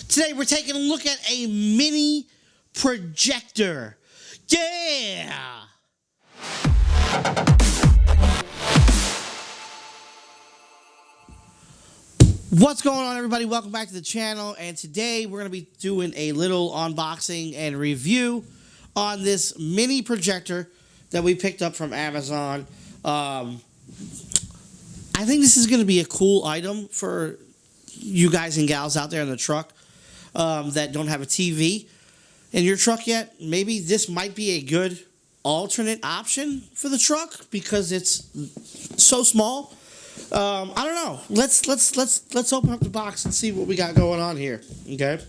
Today we're taking a look at a mini projector. Yeah! What's going on, everybody? Welcome back to the channel, and today we're going to be doing a little unboxing and review on this mini projector that we picked up from Amazon. I think this is going to be a cool item for you guys and gals out there in the truck that don't have a TV in your truck yet. Maybe this might be a good alternate option for the truck because it's so small. I don't know. Let's open up the box and see what we got going on here. Okay.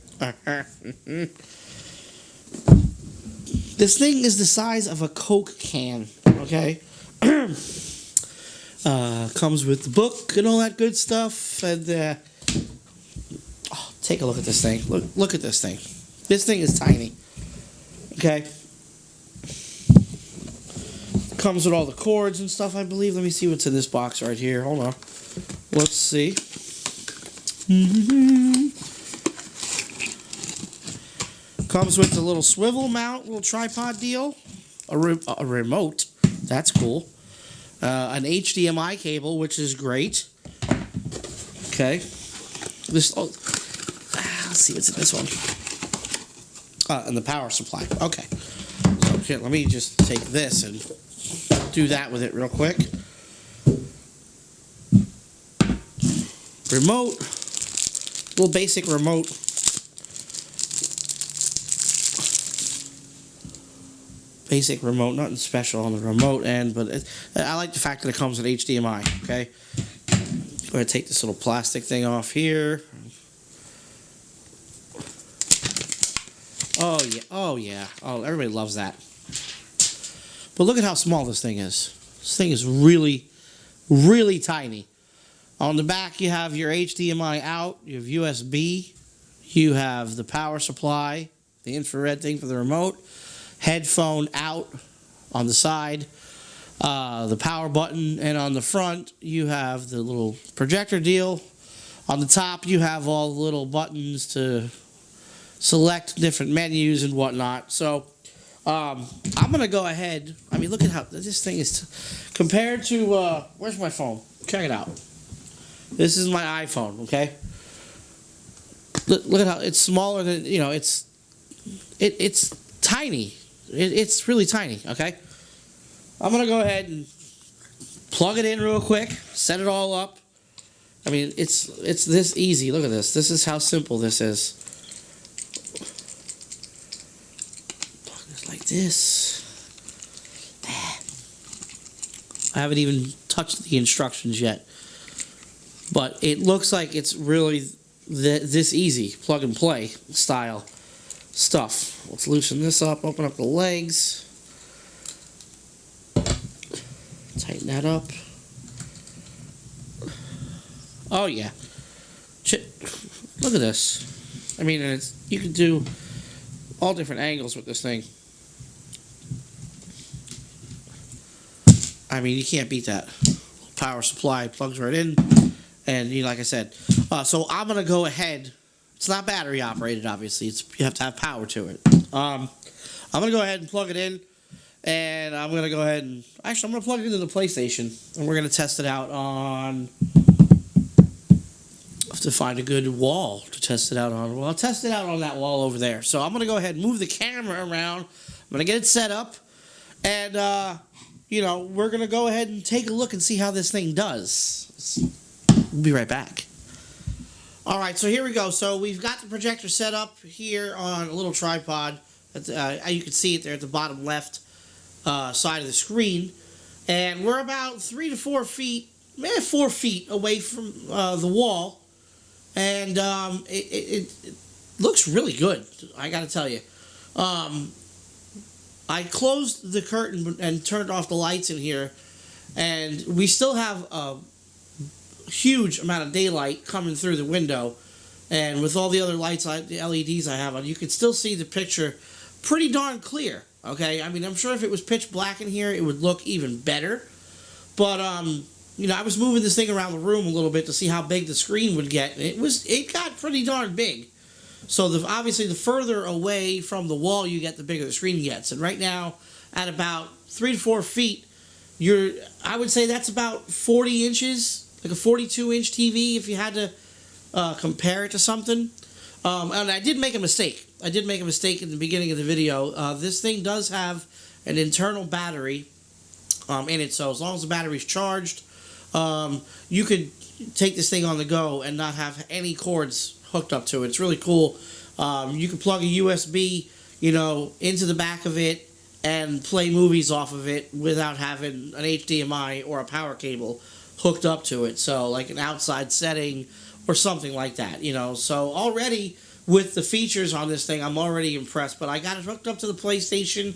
This thing is the size of a Coke can. Okay. Comes with the book and all that good stuff. And take a look at this thing. Look at this thing. This thing is tiny. Okay. Comes with all the cords and stuff, I believe. Let me see what's in this box right here. Hold on. Let's see. Comes with the little swivel mount, little tripod deal. A remote. That's cool. An HDMI cable, which is great. Okay. Let's see what's in this one. And the power supply. Okay. So here, let me just take this and do that with it real quick. Remote. Little basic remote. Basic remote, nothing special on the remote end, but I like the fact that it comes with HDMI, okay? Go ahead and take this little plastic thing off here. Oh, yeah. Oh, yeah. Oh, everybody loves that. But look at how small this thing is. This thing is really, really tiny. On the back, you have your HDMI out. You have USB. You have the power supply, the infrared thing for the remote. Headphone out on the side. The power button. And on the front, you have the little projector deal. On the top, you have all the little buttons to select different menus and whatnot. So I'm going to go ahead. I mean, look at how this thing is compared to, where's my phone? Check it out. This is my iPhone, okay? Look at how it's smaller than, you know, it's tiny. It's really tiny, okay? I'm going to go ahead and plug it in real quick, set it all up. I mean, it's this easy. Look at this. This is how simple this is. Like this. I haven't even touched the instructions yet, but it looks like it's really this easy plug and play style stuff. Let's loosen this up, open up the legs, tighten that up. Oh yeah, look at this. I mean, you can do all different angles with this thing. I mean, you can't beat that. Power supply plugs right in, and like I said, so I'm gonna go ahead. It's not battery operated, obviously. You have to have power to it. I'm gonna go ahead and plug it in, and I'm gonna go ahead and I'm gonna plug it into the PlayStation, and we're gonna test it out on. I have to find a good wall to test it out on. Well, I'll test it out on that wall over there. So I'm gonna go ahead and move the camera around. I'm gonna get it set up, and you know, we're going to go ahead and take a look and see how this thing does. We'll be right back. All right, so here we go. So we've got the projector set up here on a little tripod. You can see it there at the bottom left side of the screen. And we're about 3 to 4 feet, maybe 4 feet away from the wall. And it looks really good, I got to tell you. I closed the curtain and turned off the lights in here, and we still have a huge amount of daylight coming through the window, and with all the other lights, the LEDs I have on, you can still see the picture pretty darn clear, okay? I mean, I'm sure if it was pitch black in here, it would look even better, but, you know, I was moving this thing around the room a little bit to see how big the screen would get, and it got pretty darn big. So obviously the further away from the wall you get, the bigger the screen gets. And right now, at about 3 to 4 feet, I would say that's about 40 inches, like a 42-inch TV if you had to compare it to something. And I did make a mistake. I did make a mistake in the beginning of the video. This thing does have an internal battery in it, so as long as the battery's charged, you could take this thing on the go and not have any cords hooked up to it. It's really cool. You can plug a USB, into the back of it and play movies off of it without having an HDMI or a power cable hooked up to it. So like an outside setting or something like that, So already with the features on this thing, I'm already impressed. But I got it hooked up to the PlayStation.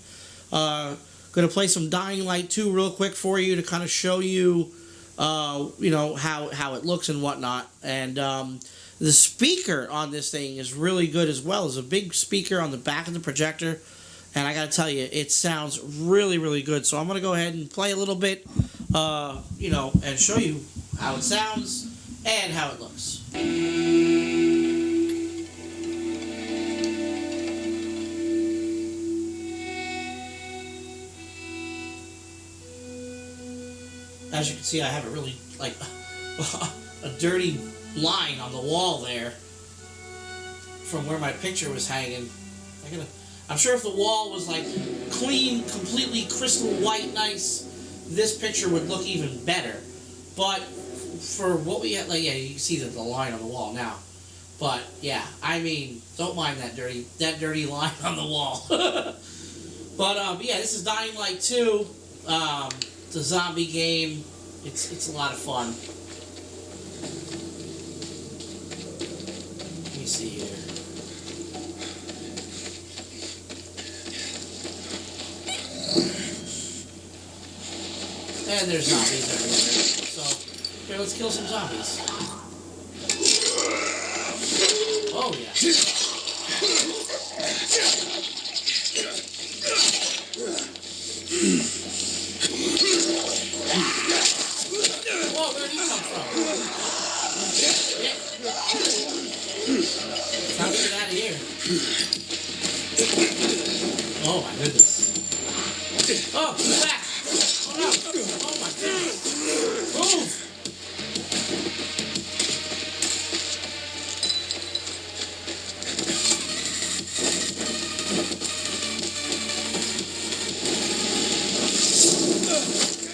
Going to play some Dying Light 2 real quick for you to kind of show you, how it looks and whatnot. And the speaker on this thing is really good as well. There's a big speaker on the back of the projector. And I got to tell you, it sounds really, really good. So I'm going to go ahead and play a little bit, and show you how it sounds and how it looks. As you can see, I have a really, a dirty line on the wall there from where my picture was hanging. I'm sure if the wall was clean, completely crystal white, nice, this picture would look even better. But for what we had, you can see the line on the wall now. But yeah, don't mind that dirty line on the wall. But yeah, this is Dying Light 2. It's a zombie game. It's a lot of fun. Let me see here. And there's zombies everywhere. So, here, let's kill some zombies. Oh, yeah. Whoa, where'd he come from? Yeah. Time to get out of here. Oh, my goodness. Oh, he's back. Oh no! Oh my goodness! Move!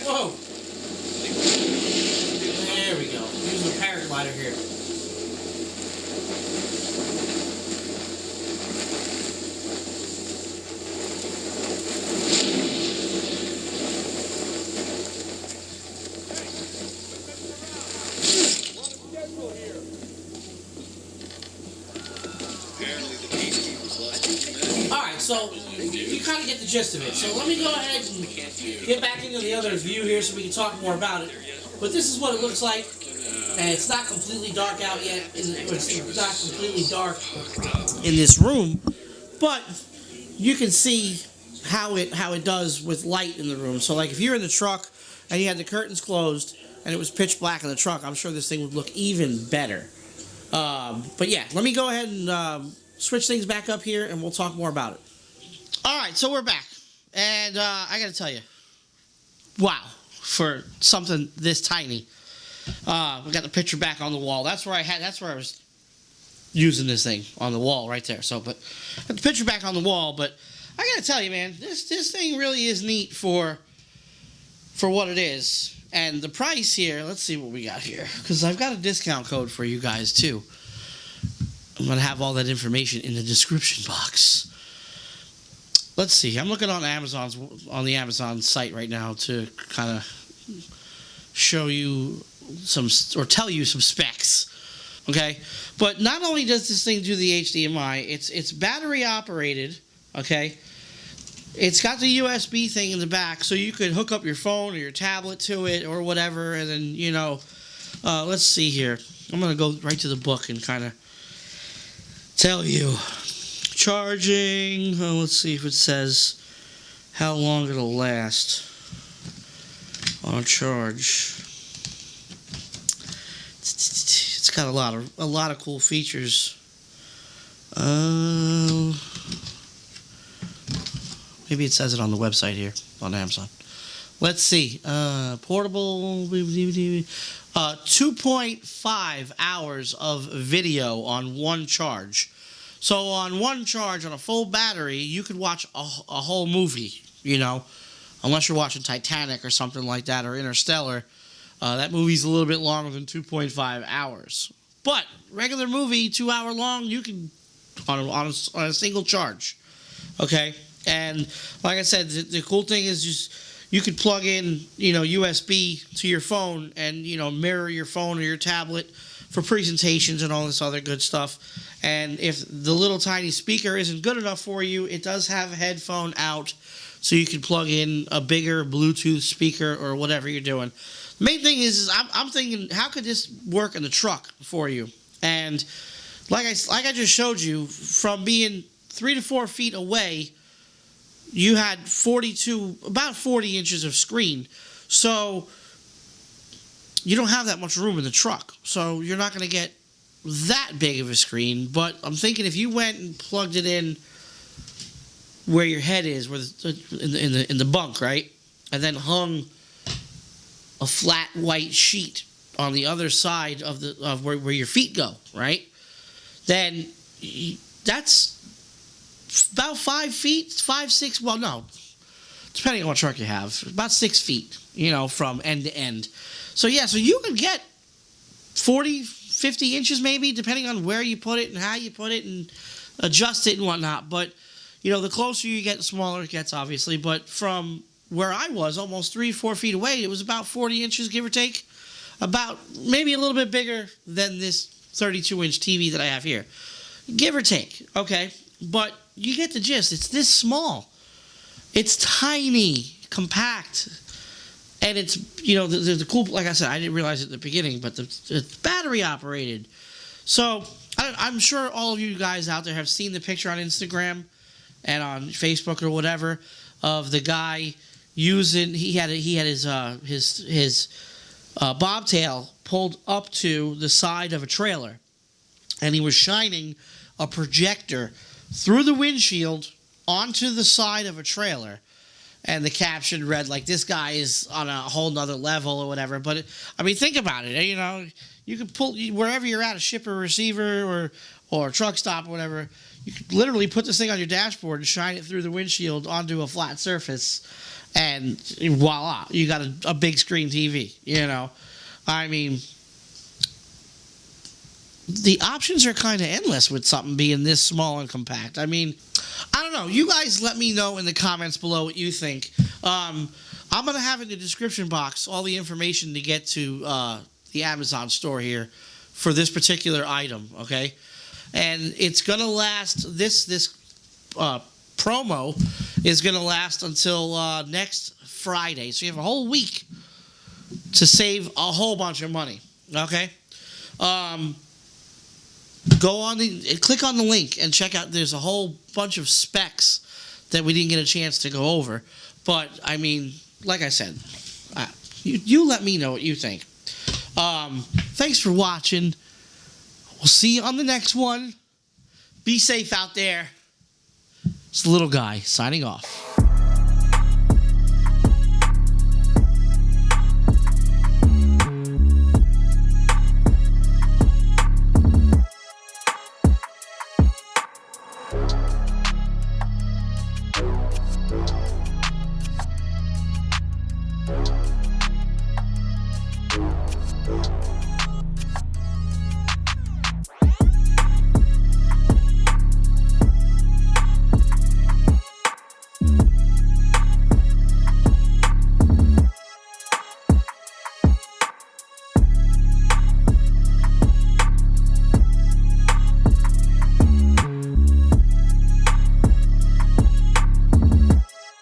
Whoa! There we go. Use the paraglider here. Alright, so you kind of get the gist of it. So let me go ahead and get back into the other view here so we can talk more about it. But this is what it looks like. And it's not completely dark out yet. It's not completely dark in this room. But you can see how it does with light in the room. So like if you're in the truck and you had the curtains closed and it was pitch black in the truck, I'm sure this thing would look even better. But yeah, let me go ahead and switch things back up here and we'll talk more about it. Alright, so we're back. And I gotta tell you, wow, for something this tiny. We got the picture back on the wall. That's where I was using this thing, on the wall right there. So, but got the picture back on the wall, but I gotta tell you, man, this thing really is neat for what it is. And the price here, let's see what we got here. Because I've got a discount code for you guys, too. I'm going to have all that information in the description box. Let's see. I'm looking on the Amazon site right now to kind of show you or tell you some specs. Okay? But not only does this thing do the HDMI, it's battery operated. Okay? It's got the USB thing in the back, so you could hook up your phone or your tablet to it or whatever, and then, let's see here. I'm going to go right to the book and kind of tell you. Charging, let's see if it says how long it'll last on charge. It's got a lot of cool features Maybe it says it on the website here on Amazon. Let's see. Portable. 2.5 hours of video on one charge. So on one charge, on a full battery, you could watch a whole movie, you know, unless you're watching Titanic or something like that, or Interstellar. That movie's a little bit longer than 2.5 hours. But regular movie, 2 hour long, you can on a single charge. Okay? And like I said, the cool thing is just you could plug in, you know, USB to your phone and, you know, mirror your phone or your tablet for presentations and all this other good stuff. And if the little tiny speaker isn't good enough for you, it does have a headphone out, so you can plug in a bigger Bluetooth speaker or whatever you're doing. The main thing is I'm thinking, how could this work in the truck for you? And like I just showed you, from being 3 to 4 feet away, you had about 40 inches of screen. So you don't have that much room in the truck. So you're not going to get that big of a screen. But I'm thinking if you went and plugged it in where your head is, where in the bunk, right? And then hung a flat white sheet on the other side of where your feet go, right? Then that's about 5 feet, 5, 6, well, no, depending on what truck you have, about 6 feet, you know, from end to end. So, yeah, so you can get 40, 50 inches maybe, depending on where you put it and how you put it and adjust it and whatnot. But, you know, the closer you get, the smaller it gets, obviously. But from where I was, almost 3 or 4 feet away, it was about 40 inches, give or take. About maybe a little bit bigger than this 32-inch TV that I have here. Give or take, okay? But you get the gist. It's this small. It's tiny, compact. And it's, you know, the cool, like I said, I didn't realize it at the beginning, but it's battery operated. So I'm sure all of you guys out there have seen the picture on Instagram and on Facebook or whatever of the guy using, he had his bobtail pulled up to the side of a trailer, and he was shining a projector through the windshield onto the side of a trailer. And the caption read, like, this guy is on a whole nother level or whatever. But, I mean, think about it. You know, you could pull, wherever you're at, a shipper, receiver, or truck stop or whatever, you could literally put this thing on your dashboard and shine it through the windshield onto a flat surface. And voila, you got a big screen TV, you know. I mean, the options are kind of endless with something being this small and compact. I mean, I don't know. You guys let me know in the comments below what you think. I'm going to have in the description box all the information to get to the Amazon store here for this particular item, okay? And it's going to last, this promo is going to last until next Friday. So you have a whole week to save a whole bunch of money, okay? Go on click on the link and check out. There's a whole bunch of specs that we didn't get a chance to go over. But, I mean, like I said, you let me know what you think. Thanks for watching. We'll see you on the next one. Be safe out there. It's the little guy signing off.